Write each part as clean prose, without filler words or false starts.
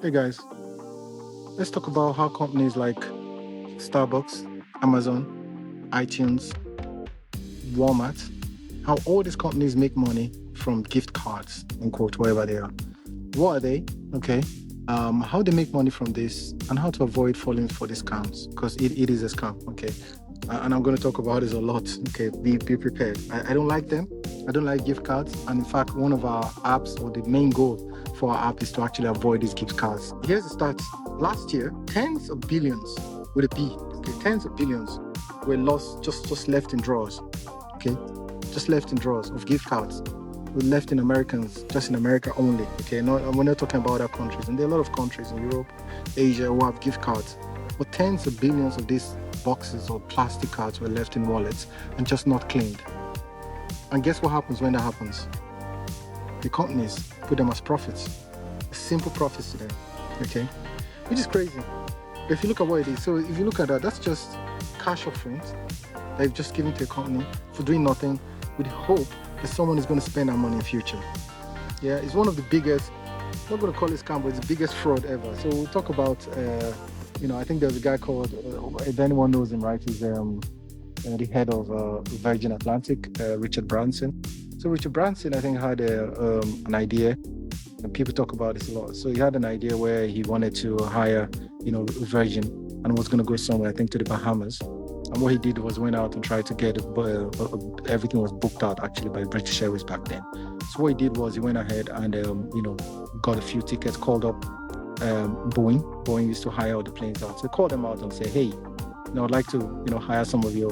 Hey guys, let's talk about how companies like Starbucks, Amazon, iTunes, Walmart, how all these companies make money from gift cards, in quote, wherever they are. What are they? Okay. How they make money from this and how to avoid falling for the scams because it is a scam. Okay. And I'm going to talk about this a lot. Okay. Be prepared. I don't like them. I don't like gift cards. And in fact, one of our apps or the main goal for our app is to actually avoid these gift cards. Here's the stats. Last year, tens of billions with a B. Okay. Tens of billions were lost, just left in drawers. Okay. Just left in drawers of gift cards left in Americans, just in America only. Okay, we're not talking about other countries. And there are a lot of countries in Europe, Asia who have gift cards. But tens of billions of these boxes or plastic cards were left in wallets and just not claimed. And guess what happens when that happens? The companies put them as profits. Simple profits to them. Okay, which is crazy. If you look at what it is, so if you look at that, that's just cash up front that you've just given to a company for doing nothing with the hope that someone is going to spend that money in the future. Yeah, it's one of the biggest, I'm not going to call it scam, but it's the biggest fraud ever. So we'll talk about, I think there's a guy called, if anyone knows him, right, he's the head of Virgin Atlantic, Richard Branson. So Richard Branson, I think, had an idea, and people talk about this a lot. So he had an idea where he wanted to hire, Virgin and was going to go somewhere, I think, to the Bahamas. And what he did was went out and tried to get everything was booked out actually by British Airways back then. So what he did was he went ahead and got a few tickets, called up Boeing. Boeing used to hire all the planes out. So he called them out and say, hey, I'd like to hire some of your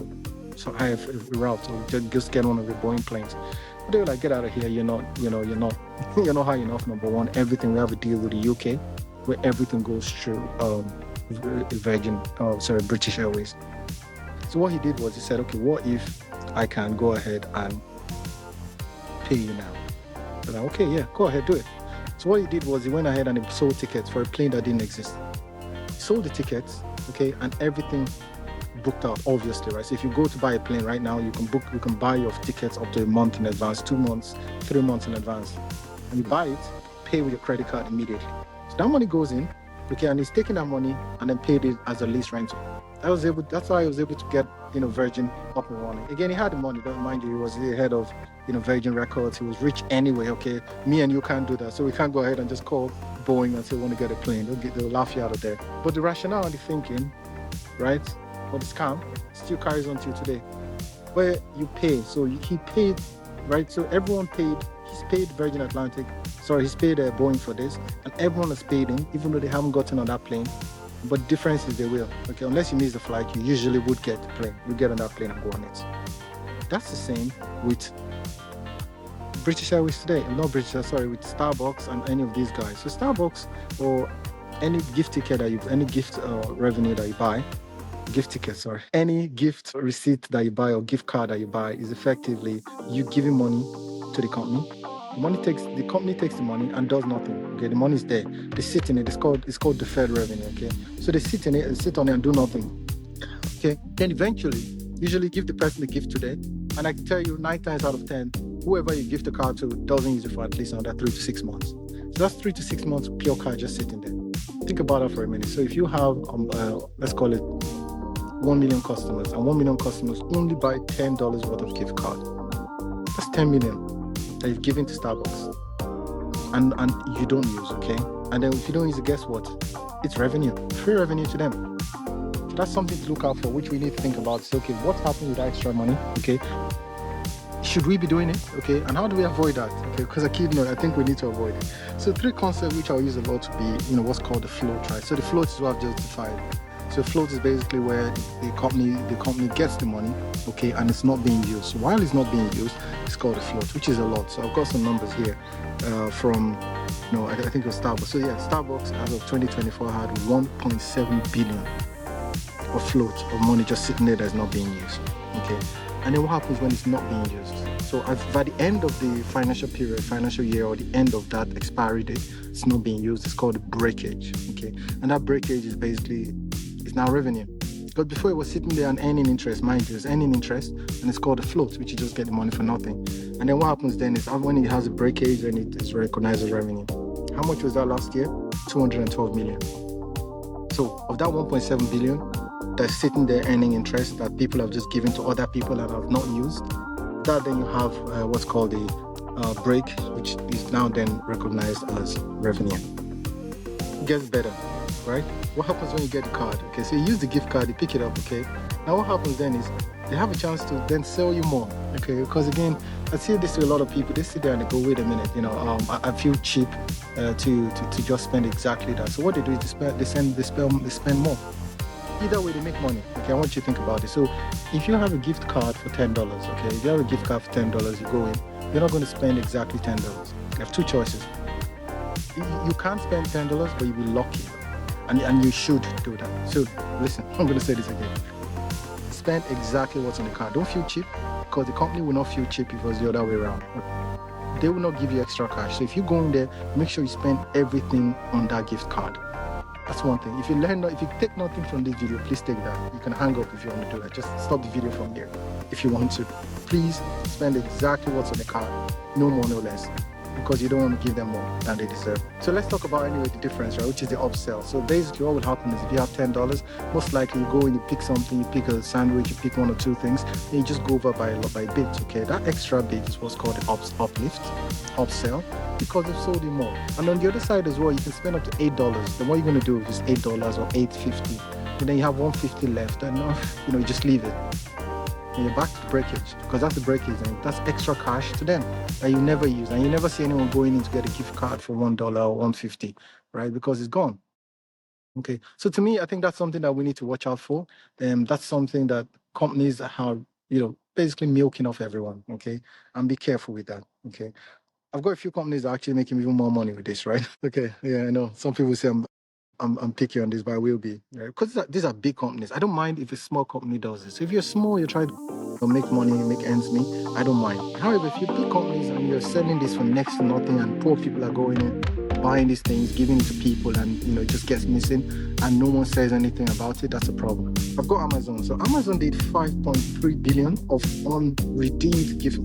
hire a route or just get one of your Boeing planes. But they were like, get out of here. You're not high enough. Number one, everything we have a deal with the UK where everything goes through British Airways. So what he did was he said, okay, what if I can go ahead and pay you now? So like, okay, yeah, go ahead, do it. So what he did was he went ahead and he sold tickets for a plane that didn't exist. He sold the tickets, okay, and everything booked out, obviously, right? So if you go to buy a plane right now, you can buy your tickets up to a month in advance, 2 months, 3 months in advance. And you buy it, pay with your credit card immediately. So that money goes in, okay, and he's taking that money and then paid it as a lease rental. That's how I was able to get, Virgin up and running. Again, he had the money, don't mind you, he was the head of, Virgin Records. He was rich anyway, okay? Me and you can't do that. So we can't go ahead and just call Boeing and say we want to get a plane. They'll laugh you out of there. But the rationale and the thinking, right, for the scam still carries on till today. Where you pay, so he paid, right? So everyone paid, he's paid Virgin Atlantic, he's paid Boeing for this, and everyone has paid him, even though they haven't gotten on that plane. But the difference is they will. Okay, unless you miss the flight, you usually would get the plane. You get on that plane and go on it. That's the same with British Airways today. Not British, with Starbucks and any of these guys. So Starbucks or any gift ticket any gift revenue that you buy, gift ticket, any gift receipt that you buy or gift card that you buy is effectively you giving money to the company. The company takes the money and does nothing. Okay, the money is there. They sit in it. It's called deferred revenue. Okay, so they sit in it and sit on it and do nothing. Okay, then eventually, usually give the person the gift today, and I can tell you 9 times out of 10, whoever you give the card to doesn't use it for at least another 3 to 6 months. So that's 3 to 6 months pure card just sitting there. Think about that for a minute. So if you have, let's call it 1 million customers, and 1 million customers only buy $10 worth of gift card, that's 10 million. That you've given to Starbucks and you don't use, okay? And then if you don't use it, guess what? It's revenue, free revenue to them. So that's something to look out for, which we need to think about. So, okay, what's happening with that extra money, okay? Should we be doing it, okay? And how do we avoid that, okay? Because I think we need to avoid it. So 3 concepts which I'll use a lot to be, what's called the float, right? So the float is what I've just defined. So float is basically where the company gets the money, okay, and it's not being used. So while it's not being used, it's called a float, which is a lot. So I've got some numbers here from, I think it was Starbucks. So yeah, Starbucks as of 2024 had 1.7 billion of float of money just sitting there that's not being used, okay. And then what happens when it's not being used? So by the end of the financial year, or the end of that expiry date, it's not being used. It's called breakage, okay. And that breakage is basically now revenue. But before it was sitting there and earning interest, mind you, it's earning interest, and it's called a float, which you just get the money for nothing. And then what happens then is when it has a breakage, then it is recognized as revenue. How much was that last year? 212 million. So of that 1.7 billion that's sitting there earning interest that people have just given to other people that have not used, that then you have what's called a break, which is now then recognized as revenue. It gets better, right? What happens when you get the card? Okay, so you use the gift card, you pick it up, okay? Now what happens then is they have a chance to then sell you more, okay? Because again, I see this to a lot of people. They sit there and they go, wait a minute, I feel cheap to just spend exactly that. So what they do is they spend more. Either way, they make money. Okay, I want you to think about it. So if you have a gift card for $10, okay, if you have a gift card for $10, you go in, you're not going to spend exactly $10. You have two choices. You can't spend $10, but you'll be lucky. And you should do that. So listen, I'm going to say this again. Spend exactly what's on the card. Don't feel cheap, because the company will not feel cheap if it was the other way around. They will not give you extra cash. So if you go in there, make sure you spend everything on that gift card. That's one thing. If you take nothing from this video, please take that. You can hang up if you want to do that. Just stop the video from here if you want to. Please spend exactly what's on the card. No more, no less. Because you don't want to give them more than they deserve. So let's talk about anyway the difference, right? Which is the upsell. So basically what will happen is if you have $10, most likely you go and you pick something, you pick a sandwich, you pick one or two things, and you just go over by bit, okay? That extra bit is what's called the uplift, upsell, because they've sold you more. And on the other side as well, you can spend up to $8. Then what you're going to do is $8 or $8.50. And then you have $1.50 left, and you just leave it. And you're back to the breakage, because that's the breakage, and that's extra cash to them that you never use, and you never see anyone going in to get a gift card for $1 or $1.50, right? Because it's gone. Okay, so to me, I think that's something that we need to watch out for. That's something that companies are, basically milking off everyone. Okay, and be careful with that. Okay, I've got a few companies that are actually making even more money with this, right? Okay, yeah, I know some people say I'm picky on this, but I will be, right? Because these are big companies. I don't mind if a small company does this. So if you're small, you're trying to make money, make ends meet, I don't mind. However, if you're big companies and you're selling this for next to nothing, and poor people are going in, buying these things, giving it to people, and it just gets missing, and no one says anything about it, that's a problem. I've got Amazon. So Amazon did 5.3 billion of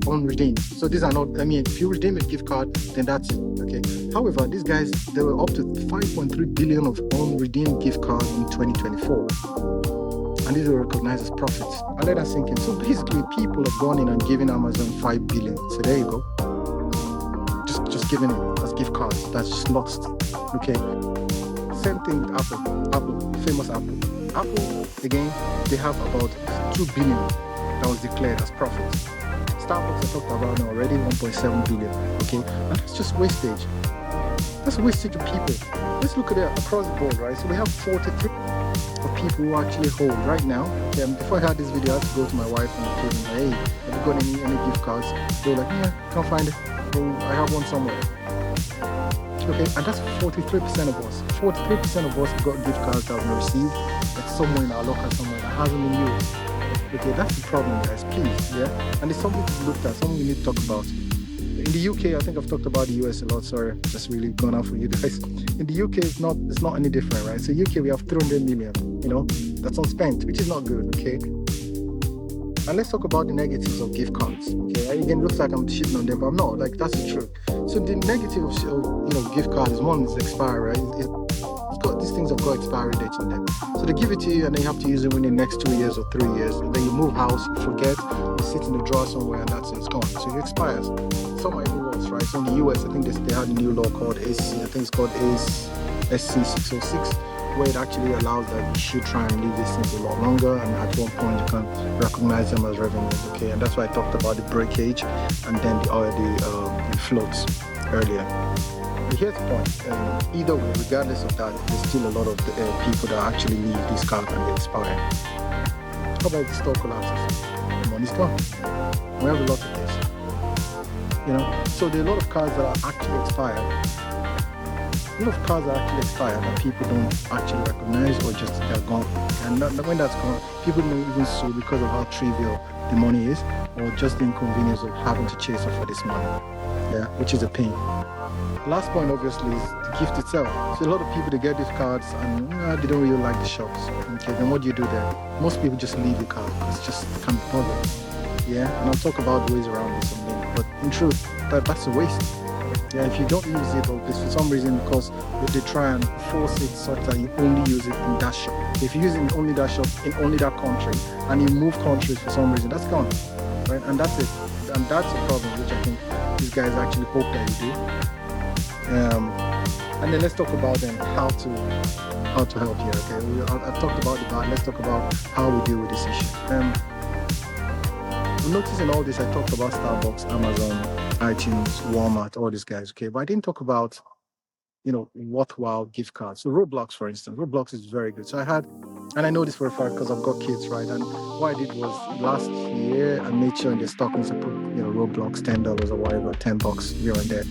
unredeemed. So these are not, if you redeem a gift card, then that's it, okay? However, these guys, they were up to 5.3 billion of unredeemed gift cards in 2024. And these were recognized as profits. I let that sink in. So basically, people have gone in and given Amazon 5 billion. So there you go. Just giving it as gift cards. That's just lost. Okay. Same thing with Apple, famous Apple. Apple, again, they have about 2 billion that was declared as profits. Starbucks, I talked about now already, 1.7 billion. Okay. And that's just wastage. That's wastage of people. Let's look at it across the board, right? So we have 43 of people who actually hold right now. Before I had this video, I had to go to my wife and the kid and say, hey, have you got any gift cards? They were like, yeah, can't find it. Oh, I have one somewhere. Okay, and that's 43% of us. 43% of us have got gift cards that we received. That's somewhere in our locker somewhere that hasn't been used. Okay, that's the problem, guys. Please, yeah. And it's something to look at, something we need to talk about. In the UK, I think I've talked about the US a lot. Sorry, just really gone out for you guys. In the UK, it's not any different, right? So UK, we have 300 million, that's unspent, which is not good, okay? And let's talk about the negatives of gift cards, okay? Again, it looks like I'm shitting on them, but I'm not. Like, that's the truth. So the negative of gift card is, one, is expiry, right? These things have got expiry dates on them. So they give it to you and then you have to use it within the next 2 years or 3 years. And then you move house, you forget, it sits in the drawer somewhere and that's it, it's gone. So it expires. Some are even worse, right? So in the US, I think they had a new law called SC, I think it's called SC 606, where it actually allows that you should try and leave these things a lot longer, and at one point you can recognize them as revenues, okay? And that's why I talked about the breakage and then the floats earlier. But here's the point, either way, regardless of that, there's still a lot of people that actually leave these cards and they expire. How about the store collapses? The money's gone. We have a lot of this. So there are a lot of cards that are actually expired. A lot of cards are actually expired that people don't actually recognize, or just they're gone. And when that's gone, people don't even sue because of how trivial the money is, or just the inconvenience of having to chase up for this money, which is a pain. Last point, obviously, is the gift itself. So a lot of people, they get these cards and they don't really like the shops. Okay, then what do you do there? Most people just leave the card because it just can't be bothered. And I'll talk about ways around this someday. But in truth, that's a waste. Yeah, if you don't use it, or if for some reason because they try and force it such that you only use it in that shop. If you use it in only that shop, in only that country, and you move countries for some reason, that's gone, right? And that's it. And that's a problem, which I think these guys actually hope that you do. And then let's talk about then how to help you. Okay, I've talked about the bad. Let's talk about how we deal with this issue. Notice in all this, I talked about Starbucks, Amazon, iTunes, Walmart, all these guys. Okay, but I didn't talk about, worthwhile gift cards. So Roblox, for instance, Roblox is very good. So I had, and I know this for a fact because I've got kids, right? And what I did was last year, I made sure in the stockings I put, Roblox $10 or whatever, $10 here and there.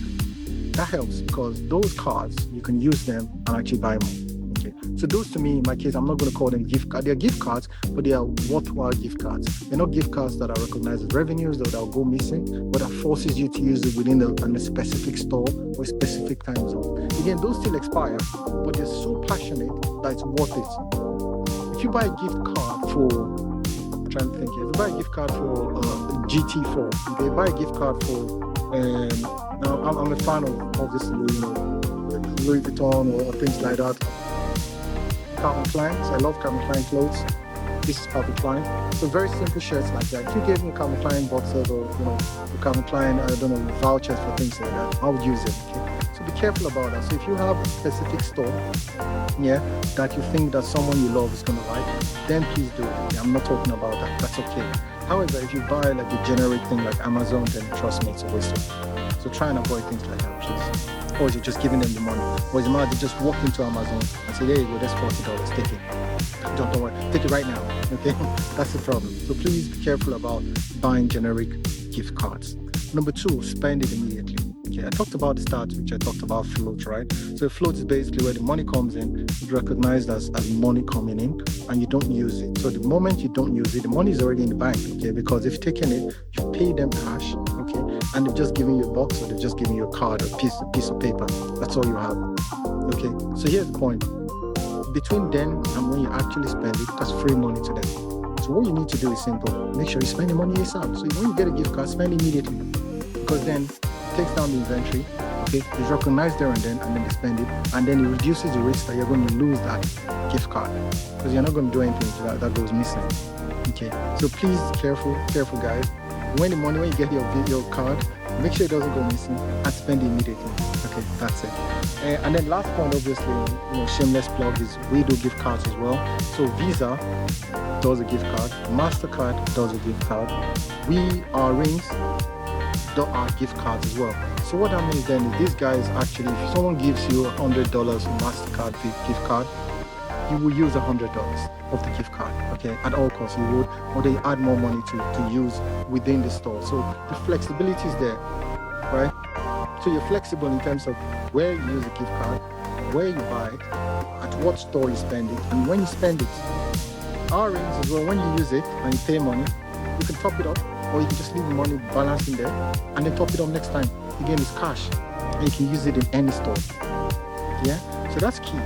That helps because those cards, you can use them and actually buy more. Okay. So those, to me, in my case, I'm not going to call them gift cards. They're gift cards, but they are worthwhile gift cards. They're not gift cards that are recognized as revenues that will go missing, but that forces you to use it within a specific store or a specific time zone. Again, those still expire, but they're so passionate that it's worth it. If you buy a gift card for, I'm trying to think here, if you buy a gift card for GT4, if you buy a gift card for, now I'm a fan of obviously, Louis Vuitton or things like that. Calvin Klein, so I love Calvin Klein clothes. This is Calvin Klein. So very simple shirts like that. If you gave me a Calvin Klein boxer or Calvin Klein, I don't know, vouchers for things like that, I would use it. Okay? So be careful about that. So if you have a specific store, that you think that someone you love is gonna like, then please do it. Okay? I'm not talking about that. That's okay. However, if you buy like a generic thing like Amazon, then trust me, it's a waste of time. So try and avoid things like that, please. Or is it just giving them the money? Or is it matter just walk into Amazon and say, there you go, that's $40, take it. Don't worry, take it right now, okay? That's the problem. So please be careful about buying generic gift cards. Number two, spend it immediately. Okay, I talked about the start, which I talked about float, right? So float is basically where the money comes in, it's recognized as money coming in, and you don't use it. So the moment you don't use it, the money is already in the bank, okay? Because if you've taken it, you pay them cash, okay? And they've just given you a box or they've just given you a card or a piece of paper. That's all you have, okay? So here's the point. Between then and when you actually spend it, that's free money to them. So what you need to do is simple. Make sure you spend the money ASAP. So when you get a gift card, spend immediately. Because then it takes down the inventory, okay? It's recognized there and then they spend it. And then it reduces the risk that you're going to lose that gift card. Because you're not going to do anything to that goes missing, okay? So please, careful guys. When you get your card, make sure it doesn't go missing and spend it immediately. Okay, that's it. And then last point, obviously, shameless plug is we do gift cards as well. So Visa does a gift card, Mastercard does a gift card. Our rings do our gift cards as well. So what that means then is these guys actually, if someone gives you $100 Mastercard gift card, you will use $100 of the gift card, okay? At all costs, you would, or they add more money to use within the store. So the flexibility is there, right? So you're flexible in terms of where you use a gift card, where you buy it, at what store you spend it, and when you spend it. Our rings as well, when you use it and you pay money, you can top it up, or you can just leave the money balanced in there and then top it up next time. Again, it's cash, and you can use it in any store. Yeah, so that's key.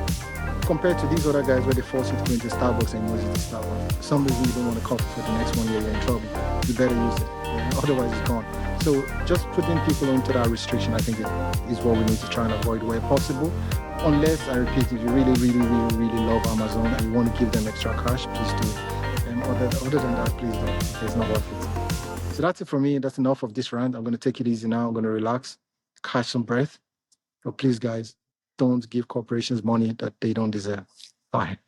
Compared to these other guys where they force you to go into Starbucks and use it to Starbucks. For some reason you don't want a coffee for the next 1 year, you're in trouble. You better use it. Yeah? Otherwise it's gone. So just putting people into that restriction, I think is what we need to try and avoid where possible. Unless, I repeat, if you really, really, really, really love Amazon and you want to give them extra cash, please do it. Other than that, please don't. It's not worth it. So that's it for me. That's enough of this rant. I'm going to take it easy now. I'm going to relax, catch some breath. But please, guys, don't give corporations money that they don't deserve. Bye.